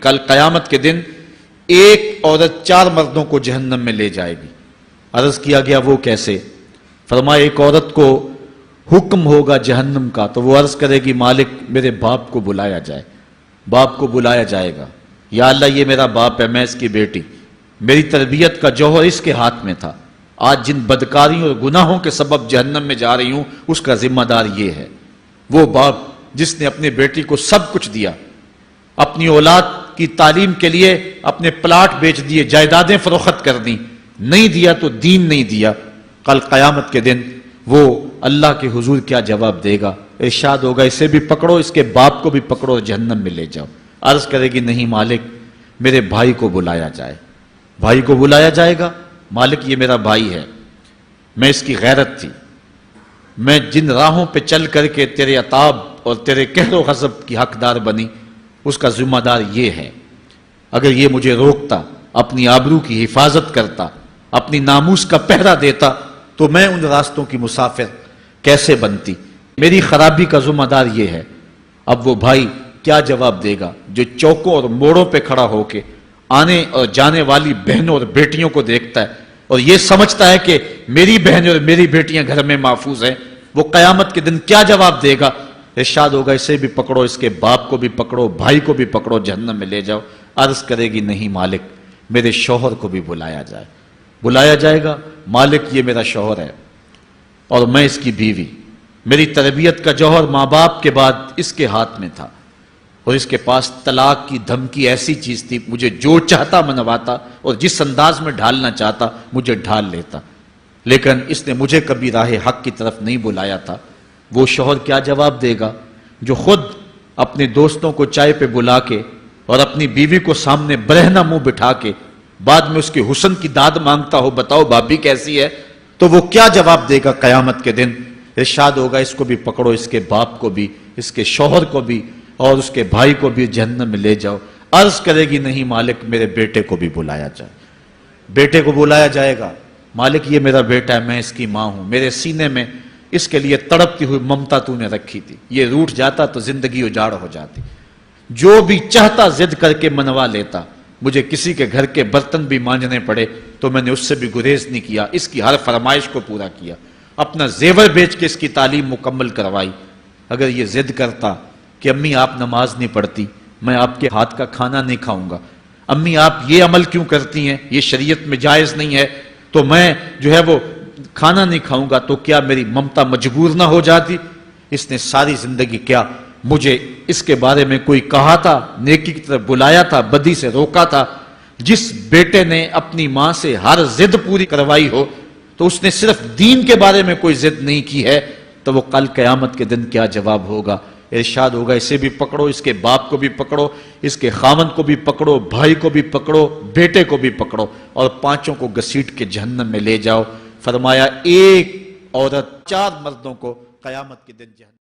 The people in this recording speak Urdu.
کل قیامت کے دن ایک عورت 4 مردوں کو جہنم میں لے جائے گی۔ عرض کیا گیا وہ کیسے؟ فرمایا ایک عورت کو حکم ہوگا جہنم کا تو وہ عرض کرے گی مالک میرے باپ کو بلایا جائے۔ باپ کو بلایا جائے گا، یا اللہ یہ میرا باپ ہے، میں اس کی بیٹی، میری تربیت کا جوہر اس کے ہاتھ میں تھا، آج جن بدکاریوں اور گناہوں کے سبب جہنم میں جا رہی ہوں اس کا ذمہ دار یہ ہے۔ وہ باپ جس نے اپنے بیٹی کو سب کچھ دیا، اپنی اولاد کی تعلیم کے لیے اپنے پلاٹ بیچ دیے، جائیدادیں فروخت کر دیں، نہیں دیا تو دین نہیں دیا، کل قیامت کے دن وہ اللہ کے حضور کیا جواب دے گا؟ ارشاد ہوگا اسے بھی پکڑو، اس کے باپ کو بھی پکڑو اور جہنم میں لے جاؤ۔ عرض کرے گی نہیں مالک میرے بھائی کو بلایا جائے۔ بھائی کو بلایا جائے گا، مالک یہ میرا بھائی ہے، میں اس کی غیرت تھی، میں جن راہوں پہ چل کر کے تیرے عتاب اور تیرے قہر و غضب کی حقدار بنی اس کا ذمہ دار یہ ہے، اگر یہ مجھے روکتا، اپنی آبرو کی حفاظت کرتا، اپنی ناموس کا پہرا دیتا تو میں ان راستوں کی مسافر کیسے بنتی؟ میری خرابی کا ذمہ دار یہ ہے۔ اب وہ بھائی کیا جواب دے گا جو چوکوں اور موڑوں پہ کھڑا ہو کے آنے اور جانے والی بہنوں اور بیٹیوں کو دیکھتا ہے اور یہ سمجھتا ہے کہ میری بہنیں اور میری بیٹیاں گھر میں محفوظ ہیں؟ وہ قیامت کے دن کیا جواب دے گا؟ ارشاد ہوگا اسے بھی پکڑو، اس کے باپ کو بھی پکڑو، بھائی کو بھی پکڑو، جہنم میں لے جاؤ۔ عرض کرے گی نہیں مالک میرے شوہر کو بھی بلایا جائے۔ بلایا جائے گا، مالک یہ میرا شوہر ہے اور میں اس کی بیوی، میری تربیت کا جوہر ماں باپ کے بعد اس کے ہاتھ میں تھا اور اس کے پاس طلاق کی دھمکی ایسی چیز تھی، مجھے جو چاہتا منواتا اور جس انداز میں ڈھالنا چاہتا مجھے ڈھال لیتا، لیکن اس نے مجھے کبھی راہ حق کی طرف نہیں بلایا تھا۔ وہ شوہر کیا جواب دے گا جو خود اپنے دوستوں کو چائے پہ بلا کے اور اپنی بیوی کو سامنے برہنہ منہ بٹھا کے بعد میں اس کے حسن کی داد مانگتا ہو، بتاؤ بھابی کیسی ہے؟ تو وہ کیا جواب دے گا قیامت کے دن؟ ارشاد ہوگا اس کو بھی پکڑو، اس کے باپ کو بھی، اس کے شوہر کو بھی اور اس کے بھائی کو بھی جہنم میں لے جاؤ۔ عرض کرے گی نہیں مالک میرے بیٹے کو بھی بلایا جائے۔ بیٹے کو بلایا جائے گا، مالک یہ میرا بیٹا ہے، میں اس کی ماں ہوں، میرے سینے میں اس کے لیے تڑپتی ہوئی ممتا تو نے رکھی تھی، یہ روٹھ جاتا تو زندگی اجاڑ ہو جاتی، جو بھی چاہتا ضد کر کے منوا لیتا، مجھے کسی کے گھر کے برتن بھی مانجنے پڑے تو میں نے اس سے بھی گریز نہیں کیا، اس کی ہر فرمائش کو پورا کیا، اپنا زیور بیچ کے اس کی تعلیم مکمل کروائی۔ اگر یہ ضد کرتا کہ امی آپ نماز نہیں پڑھتی، میں آپ کے ہاتھ کا کھانا نہیں کھاؤں گا، امی آپ یہ عمل کیوں کرتی ہیں، یہ شریعت میں جائز نہیں ہے، تو میں جو ہے وہ کھانا نہیں کھاؤں گا، تو کیا میری ممتا مجبور نہ ہو جاتی؟ اس نے ساری زندگی کیا مجھے اس کے بارے میں کوئی کہا تھا، نیکی کی طرف بلایا تھا، بدی سے روکا تھا؟ جس بیٹے نے اپنی ماں سے ہر ضد پوری کروائی ہو تو اس نے صرف دین کے بارے میں کوئی ضد نہیں کی ہے، تو وہ کل قیامت کے دن کیا جواب ہوگا؟ ارشاد ہوگا اسے بھی پکڑو، اس کے باپ کو بھی پکڑو، اس کے خاوند کو بھی پکڑو، بھائی کو بھی پکڑو، بیٹے کو بھی پکڑو اور 5 کو گھسیٹ کے جہنم میں لے جاؤ۔ فرمایا ایک عورت 4 مردوں کو قیامت کے دن جہنم